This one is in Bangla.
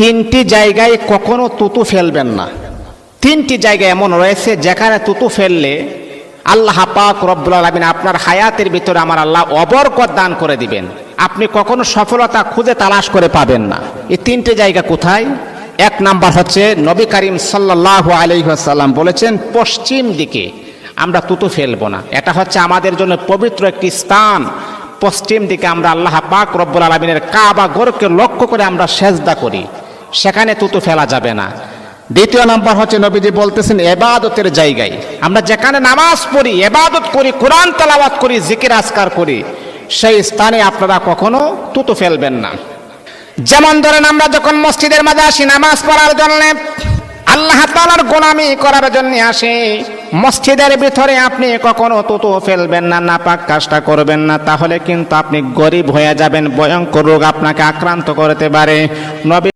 তিনটি জায়গায় কখনো তুতু ফেলবেন না। তিনটি জায়গা এমন রয়েছে যেখানে তুতু ফেললে আল্লাহ পাক রব্বুল আলামিন আপনার হায়াতের ভিতরে আমার আল্লাহ অবরকত দান করে দিবেন, আপনি কখনো সফলতা খুঁজে তালাশ করে পাবেন না। এই তিনটি জায়গা কোথায়? এক নাম্বার হচ্ছে নবী করিম সাল্লাল্লাহু আলাইহি ওয়াসাল্লাম বলেছেন পশ্চিম দিকে আমরা তুতু ফেলবো না। এটা হচ্ছে আমাদের জন্য পবিত্র একটি স্থান। পশ্চিম দিকে আমরা আল্লাহ পাক রব্বুল আলামিনের কাবা ঘরকে লক্ষ্য করে আমরা সেজদা করি, সেখানে তুতু ফেলা যাবে না। দ্বিতীয় নাম্বার হচ্ছে নবীজি বলতেছেন ইবাদতের জায়গায় আমরা যেখানে নামাজ পড়ি, ইবাদত করি, কোরআন তেলাওয়াত করি, জিকির আজকার করি, সেই স্থানে আপনারা কখনো তুতু ফেলবেন না। যেমন ধরেন আমরা যখন মসজিদের মাঝে আসি নামাজ পড়ার জন্য, আল্লাহ তাআলার গোলামি করার জন্য আসি, মসজিদের ভিতরে আপনি কখনো তুতু ফেলবেন না, নাপাক কাজটা করবেন না, তাহলে কিন্তু আপনি গরিব হয়ে যাবেন, ভয়ঙ্কর রোগ আপনাকে আক্রান্ত করতে পারে। নবী